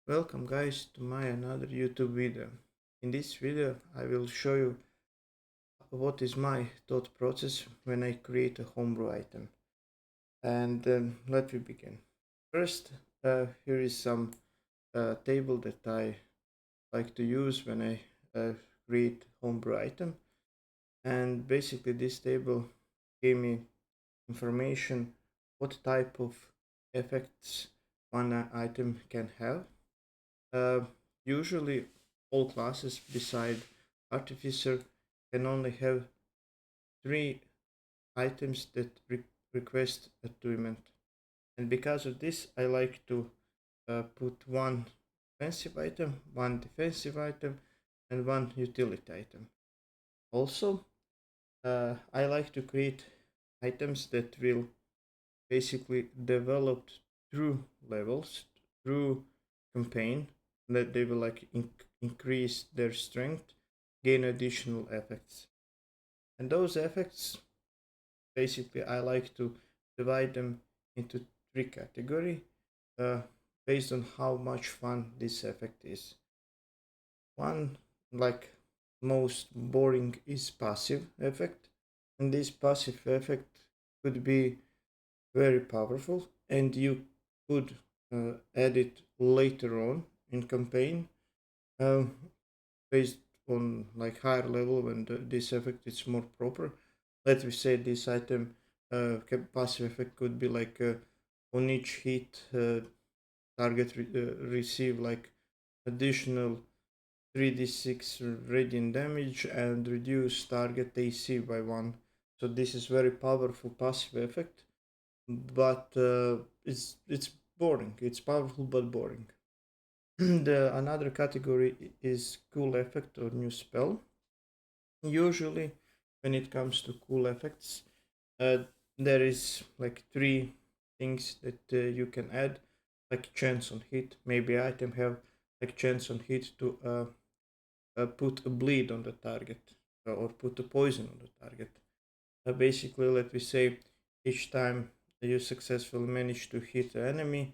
Welcome guys to my another YouTube video. In this video I will show you what is my thought process when I create a homebrew item. And let me begin. First, here is some table that I like to use when I create homebrew item. And basically this table gave me information what type of effects one item can have. Uh, Usually, all classes beside Artificer can only have three items that request attunement. And because of this, I like to put one offensive item, one defensive item, and one utility item. Also, I like to create items that will basically develop through levels, through campaign, that they will like increase their strength, gain additional effects. And those effects, basically, I like to divide them into three categories uh, based on how much fun this effect is. One, like most boring, is passive effect, and this passive effect could be very powerful, and you could add it later on in campaign, um, based on like higher level when this effect is more proper. Let me say this item passive effect could be like on each hit target receive like additional 3d6 radiant damage and reduce target AC by 1. So this is very powerful passive effect, but it's boring. It's powerful but boring. The another category is cool effect or new spell. Usually, when it comes to cool effects, uh, there is like three things that you can add, like chance on hit. Maybe item have like chance on hit to put a bleed on the target or put a poison on the target. Basically, let me say each time you successfully manage to hit the enemy,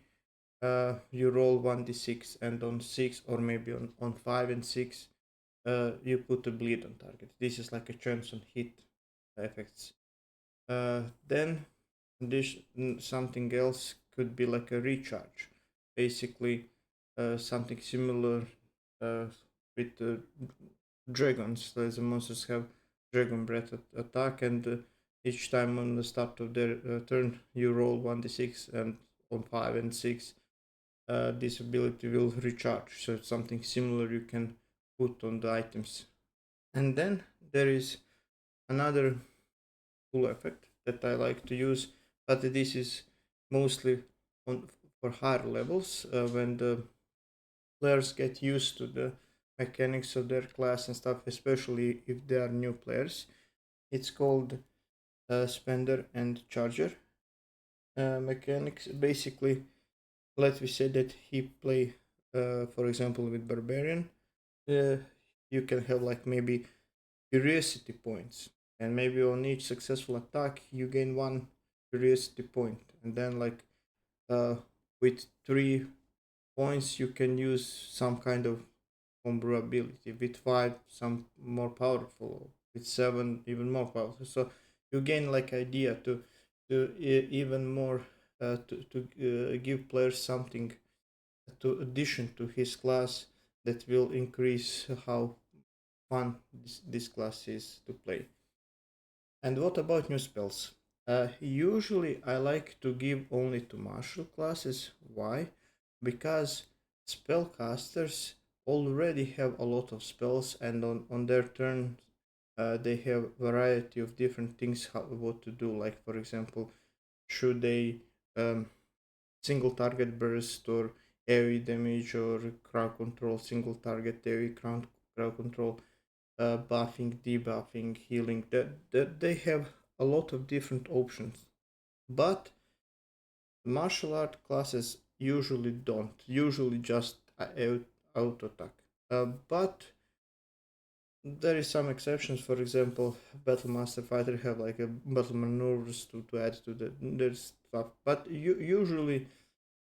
you roll 1d6, and on 6 or maybe on 5 and 6 you put a bleed on target. This is like a chance on hit effects. Then this something else could be like a recharge, basically something similar uh, with dragons. The monsters have dragon breath attack, and each time on the start of their turn you roll 1d6, and on 5 and 6 this ability will recharge. So it's something similar you can put on the items. And then there is another cool effect that I like to use, but this is mostly on for higher levels when the players get used to the mechanics of their class and stuff, especially if they are new players. It's called spender and charger mechanics. Basically, let me say that he play, for example, with barbarian. Uh, you can have like maybe curiosity points, and maybe on each successful attack you gain one curiosity point, and then like uh, with 3 points you can use some kind of homebrew ability. With 5, some more powerful. With 7, even more powerful. So you gain like idea to even more to give players something to addition to his class that will increase how fun this class is to play. And what about new spells? Usually I like to give only to martial classes. Why? Because spellcasters already have a lot of spells, and on their turn they have variety of different things what to do. Like for example, should they um, single target burst or AoE damage, or crowd control, single target AoE crowd control, buffing, debuffing, healing. That they have a lot of different options, but martial art classes usually don't. Usually just auto attack. But there is some exceptions. For example, Battle Master Fighter have like a battle maneuvers to add to the their stuff. But usually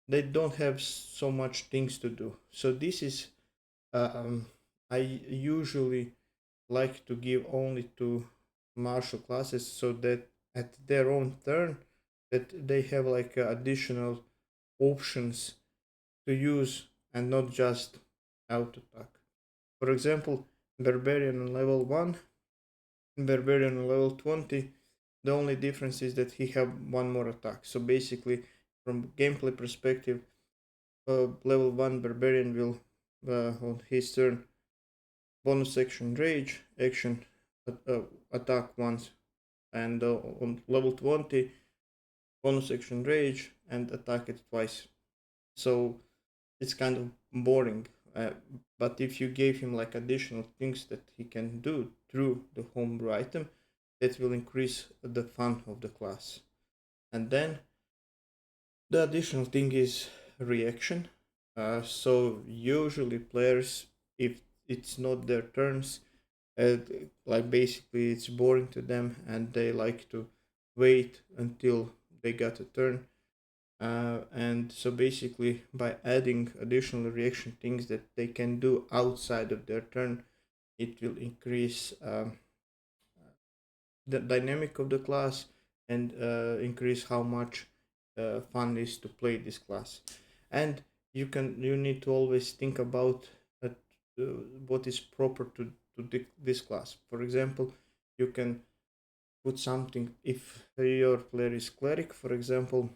they don't have so much things to do. So this is I usually like to give only to martial classes, so that at their own turn that they have like additional options to use and not just auto attack. For example, barbarian on level 1, barbarian on level 20, the only difference is that he have one more attack. So basically, from gameplay perspective, level 1 barbarian will on his turn bonus action rage action attack once, and on level 20 bonus action rage and attack it twice. So it's kind of boring, but if you gave him like additional things that he can do through the homebrew item, that will increase the fun of the class. And then the additional thing is reaction. So usually players, if it's not their turns, uh, like basically it's boring to them and they like to wait until they got a turn. And so basically by adding additional reaction things that they can do outside of their turn, it will increase the dynamic of the class and increase how much fun is to play this class. And you need to always think about uh, what is proper to this class. For example, you can put something if your player is cleric, for example.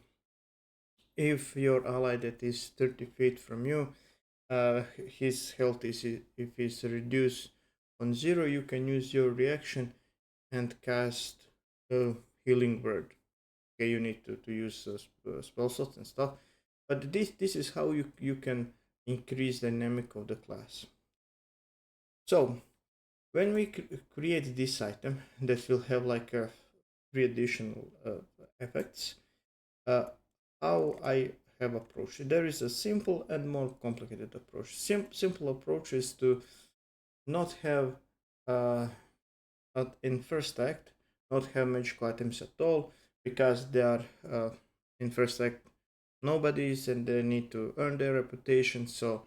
If your ally that is 30 feet from you, his health is if it's reduced on 0, you can use your reaction and cast a healing word. Okay, you need to use spell slots and stuff, but this is how you can increase dynamic of the class. So when we create this item that will have like a 3 additional effects, uh, how I have approached it. There is a simple and more complicated approach. Simple approach is to not have in first act not have magical items at all, because they are in first act nobodies and they need to earn their reputation. So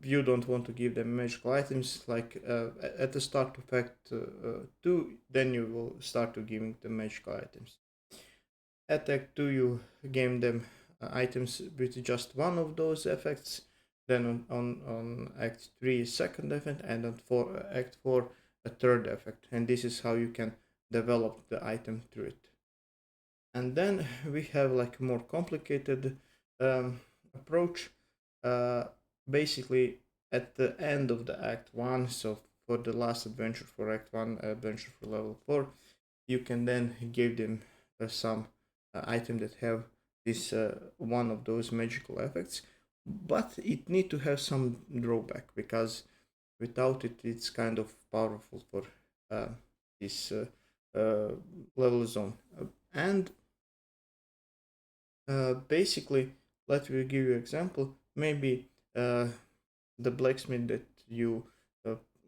you don't want to give them magical items like at the start of act 2, then you will start to giving them magical items. At act 2 you game them items with just one of those effects, then on act 3 second effect, and on act 4 a third effect, and this is how you can develop the item through it. And then we have like a more complicated approach. Basically at the end of the act 1, so for the last adventure for act 1, adventure for level 4, you can then give them some item that have this one of those magical effects, but it need to have some drawback, because without it it's kind of powerful for this level zone. And basically, let me give you an example. Maybe the blacksmith that you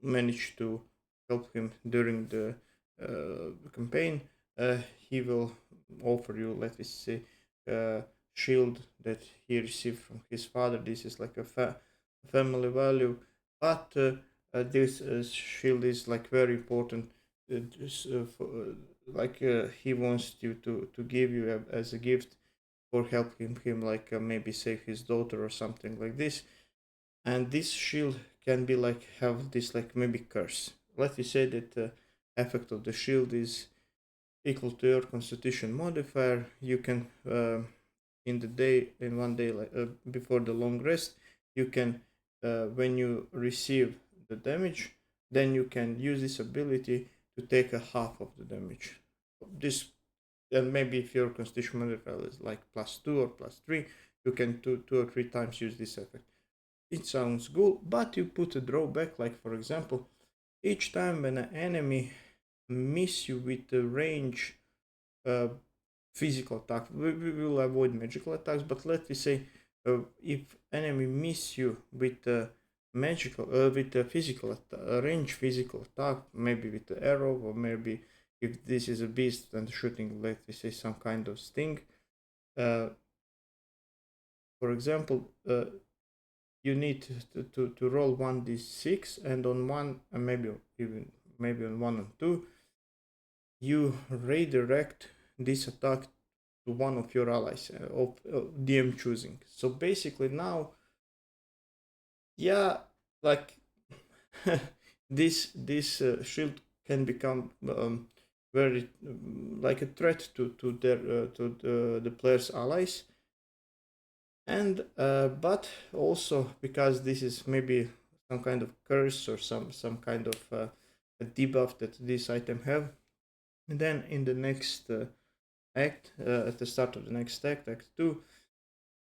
manage to help him during the campaign, he will offer you, let me say, a shield that he received from his father. This is like a family value, but this shield is like very important. Just, like he wants you to give you as a gift for helping him, like maybe save his daughter or something like this. And this shield can be like have this like maybe curse. Let me say that the effect of the shield is equal to your constitution modifier. You can in one day, like before the long rest, you can when you receive the damage, then you can use this ability to take a half of the damage. This, and maybe if your constitution modifier is like +2 or +3, you can two or three times use this effect. It sounds good, but you put a drawback, like for example, each time when an enemy miss you with the range uh, physical attack, we will avoid magical attacks, but let me say if enemy miss you with a magical with a physical range physical attack, maybe with the arrow, or maybe if this is a beast, then shooting, let me say, some kind of sting, uh, for example, you need to roll 1d6, and on one, and maybe on 1 and 2, you redirect this attack to one of your allies of DM choosing. So basically now, yeah, like this shield can become very like a threat to their the player's allies, and but also because this is maybe some kind of curse or some kind of a debuff that this item have. And then in the next act, at the start of the next act 2,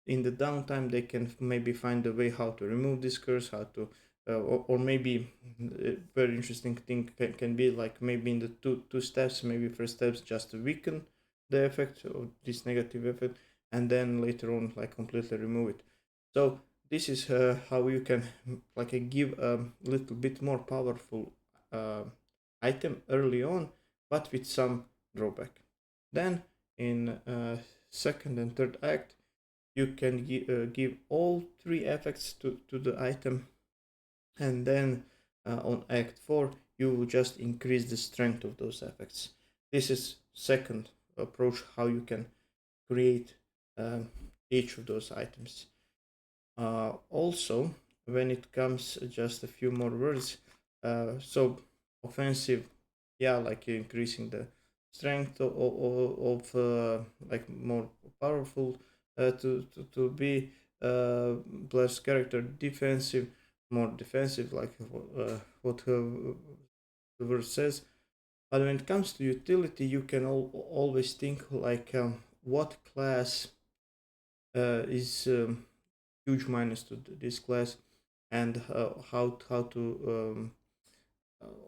in the downtime they can maybe find a way how to remove this curse, how to or maybe a very interesting thing can be like maybe in the two steps, maybe first steps just to weaken the effect of this negative effect, and then later on like completely remove it. So this is how you can like give a little bit more powerful item early on, but with some drawback. Then in second and third act, you can give all 3 effects to the item, and then on act 4 you will just increase the strength of those effects. This is second approach how you can create each of those items. Also, when it comes, just a few more words, so offensive, yeah, like increasing the strength of like more powerful to be plus character. Defensive, more defensive, like what the word says. But when it comes to utility, you can always think like what class is huge minus to this class, and how to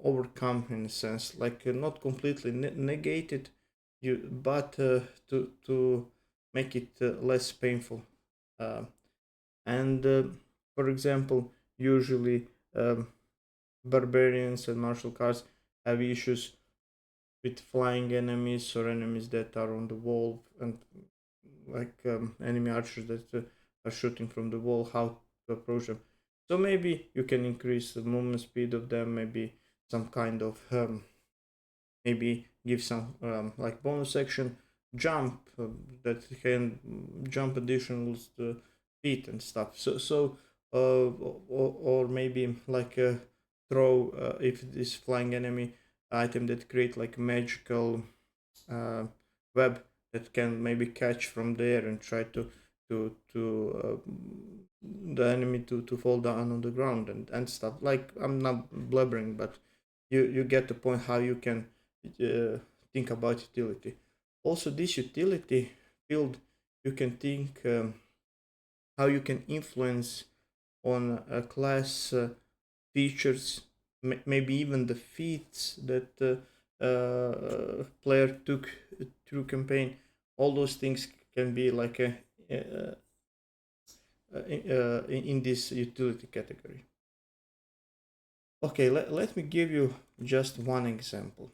overcome, in a sense, like not completely negate it, but to make it less painful. And for example, usually barbarians and martial cards have issues with flying enemies or enemies that are on the wall, and like enemy archers that are shooting from the wall, how to approach them. So maybe you can increase the movement speed of them, maybe some kind of maybe give some like bonus action jump that can jump additional feet and stuff. So or maybe like a throw if this flying enemy item that create like magical web that can maybe catch from there and try to the enemy to fall down on the ground and stuff. Like, I'm not blabbering, but you get the point how you can think about utility. Also, this utility field, you can think how you can influence on a class features, maybe even the feats that player took through campaign. All those things can be like in this utility category. Okay, let me give you just one example.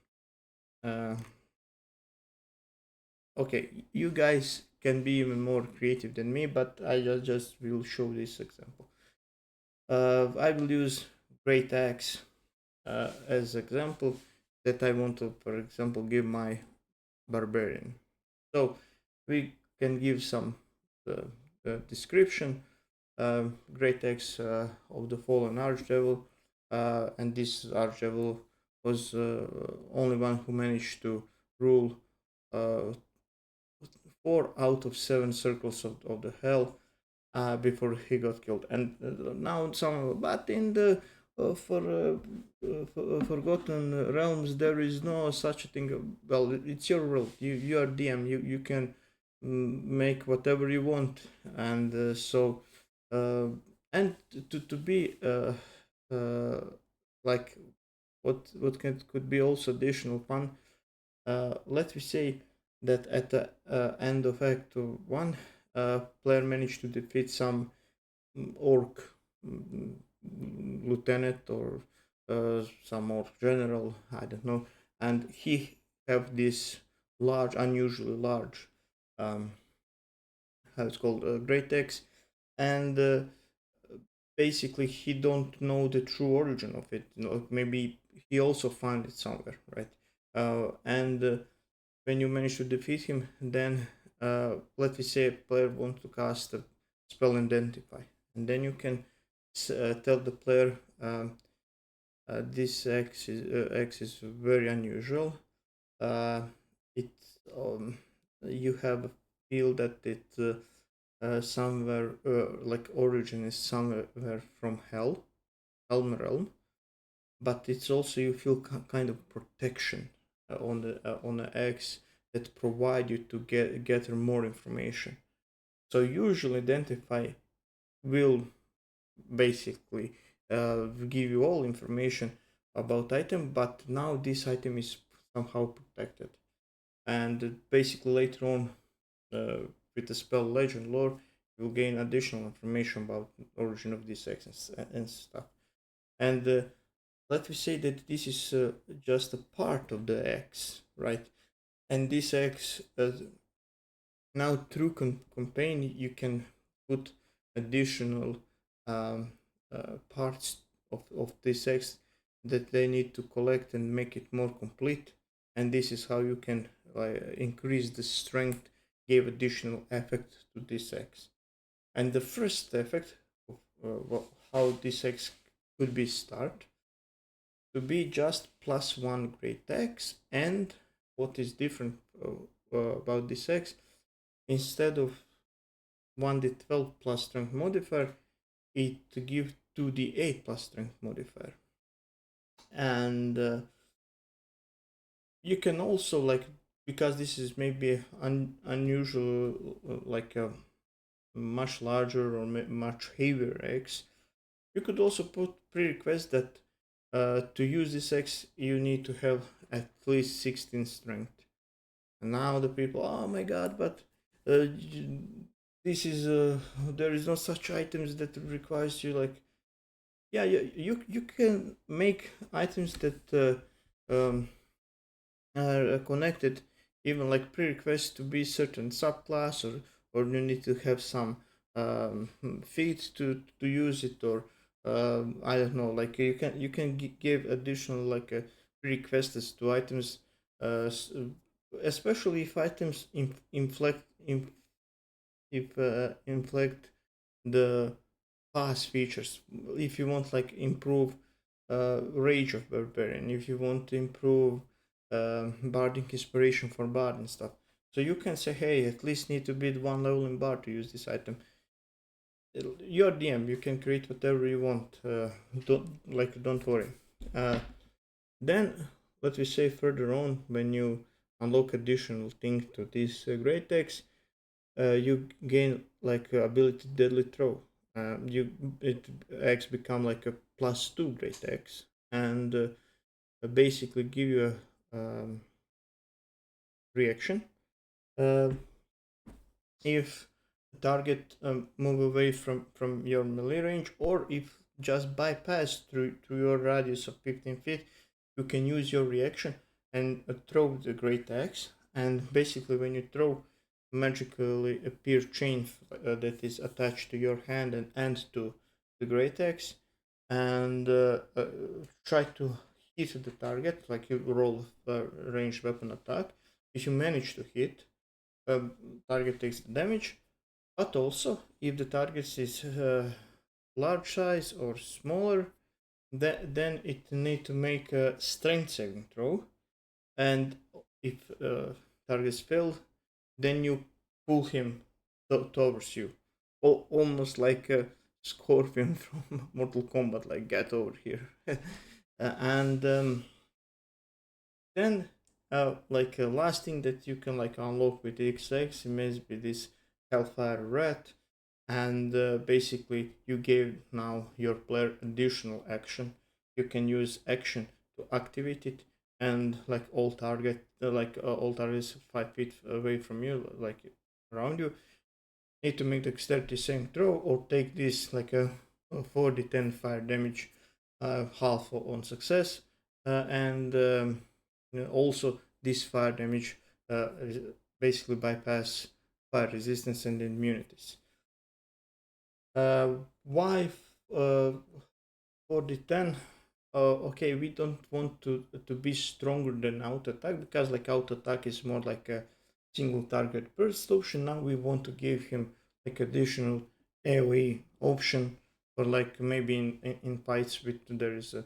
Okay, you guys can be even more creative than me, but I just will show this example. I will use Great Axe as example that I want to, for example, give my barbarian. So we can give some description. Great Axe of the fallen archdevil, and this archdevil was only one who managed to rule 4 out of 7 circles of the hell before he got killed. And now some, but in the Forgotten Realms, there is no such a thing. Well, it's your world. You are DM. You can make whatever you want, and so and to be like what could be also additional fun. Let me say that at the end of Act 1, player managed to defeat some orc lieutenant or some orc general, I don't know, and he have this large, unusually large, how it's called, great axe, and basically he don't know the true origin of it. Maybe he also found it somewhere, right? And when you manage to defeat him, then let me say a player wants to cast a spell identify, and then you can tell the player this X is very unusual. It you have a feel that it somewhere like origin is somewhere from Helm realm, but it's also you feel kind of protection on the X that provide you to gather more information. So usually identify will basically give you all information about item, but now this item is somehow protected, and basically later on uh, with the spell legend lore you'll gain additional information about origin of this X and stuff. And let me say that this is just a part of the X, right? And this X now through campaign you can put additional um, parts of this X that they need to collect and make it more complete, and this is how you can increase the strength, give additional effect to this X. And the first effect of how this X could be start to be just +1 great X. And what is different about this X, instead of 1d12 plus strength modifier, it gives 2d8 plus strength modifier. And you can also, like, because this is maybe unusual, like a much larger or much heavier X, you could also put prerequest that to use this X you need to have at least 16 strength. And now the people, oh my god, but this is there is no such items that requires you, like, yeah, you can make items that are connected, even like prerequests to be certain subclass, or you need to have some feat to use it, or I don't know, like you can give additional like prerequests to items, especially if items inflect the pass features. If you want like improve rage of barbarian, if you want to improve bardic inspiration for bard and stuff, so you can say, hey, at least need to beat 1 level in bard to use this item. Your DM, you can create whatever you want. Don't worry. Then what we say further on, when you unlock additional things to this great X, you gain like ability deadly throw. It X become like a +2 great X, and basically give you a reaction if the target move away from your melee range, or if just bypass through your radius of 15 feet, you can use your reaction and throw the great axe. And basically when you throw, magically appear chain that is attached to your hand and end to the great axe, and try to hit the target, like you roll a ranged weapon attack. If you manage to hit, target takes the damage, but also if the target is large size or smaller, then it need to make a strength saving throw, and if targets fail, then you pull him towards you, almost like a scorpion from Mortal Kombat, like get over here. And then like a last thing that you can like unlock with the XX may be this Hellfire Rat, and basically you gave now your player additional action. You can use action to activate it, and like all all targets 5 feet away from you, like around you, need to make dexterity saving throw or take this like a 4d10 fire damage, half on success, and also this fire damage basically bypass fire resistance and immunities. Why 4010? Okay, we don't want to be stronger than auto attack, because like auto attack is more like a single target burst option. Now we want to give him like additional AoE option, or like maybe in fights with there is a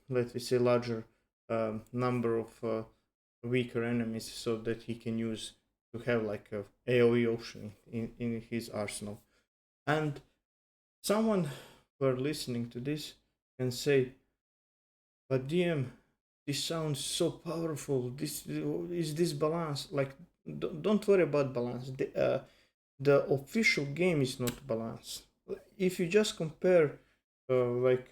let me say larger number of weaker enemies, so that he can use to have like a AoE option in his arsenal. And someone who are listening to this can say, but DM, this sounds so powerful. This is this balance. Like, don't worry about balance. The official game is not balanced. If you just compare like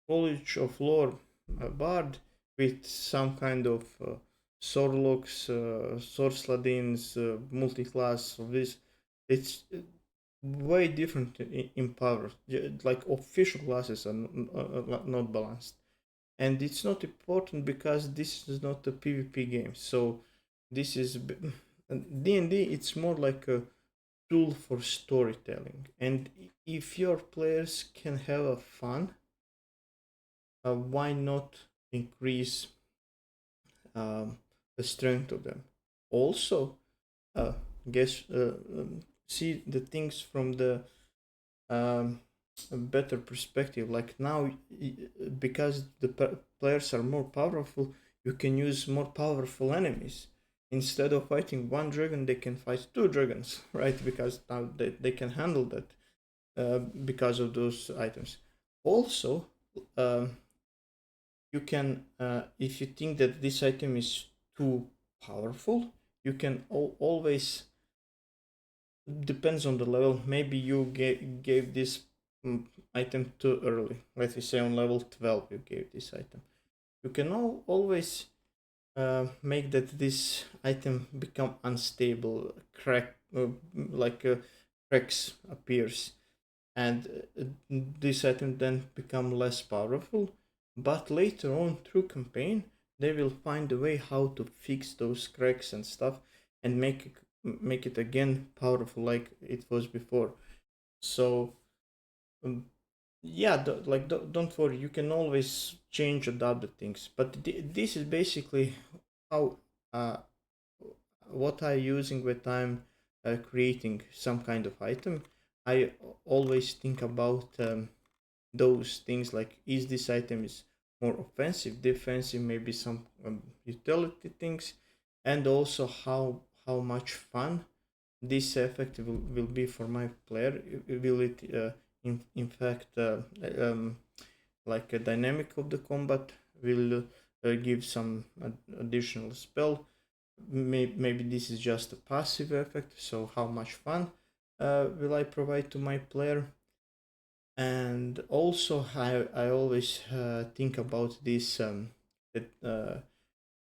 College of Lore Bard with some kind of Sorlocks, Sorsladins, multi-class of this, it's way different in power. Like official classes are not balanced, and it's not important because this is not a PvP game. So this is D&D. It's more like a tool for storytelling, and if your players can have a fun, why not increase the strength of them? Also, guess see the things from the a better perspective. Like now, because the players are more powerful, you can use more powerful enemies. Instead of fighting one dragon, they can fight two dragons, right? Because now they can handle that because of those items. Also, you can, if you think that this item is too powerful, you can always, depends on the level. Maybe you gave this item too early. Let's say on level 12 you gave this item. You can always make that this item become unstable, crack, like cracks appears, and this item then become less powerful. But later on through campaign, they will find a way how to fix those cracks and stuff, and make it again powerful like it was before. So um, yeah, don't worry, you can always change, adapt the things. But this is basically how what I using when I'm creating some kind of item. I always think about those things, like, is this item is more offensive, defensive, maybe some utility things, and also how much fun this effect will be for my player. Will it in fact like a dynamic of the combat? Will give some additional spell? Maybe this is just a passive effect, so how much fun will I provide to my player? And also I always think about this to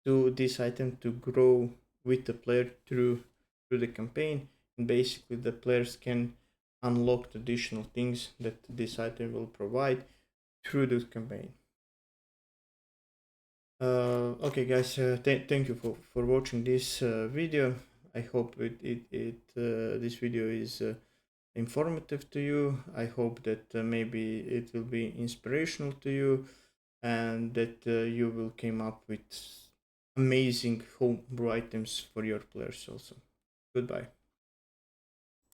this item to grow with the player through the campaign, and basically the players can unlock additional things that this item will provide through the campaign. Okay guys, thank you for watching this video. I hope this video is informative to you. I hope that maybe it will be inspirational to you, and that you will come up with amazing homebrew items for your players also. Goodbye.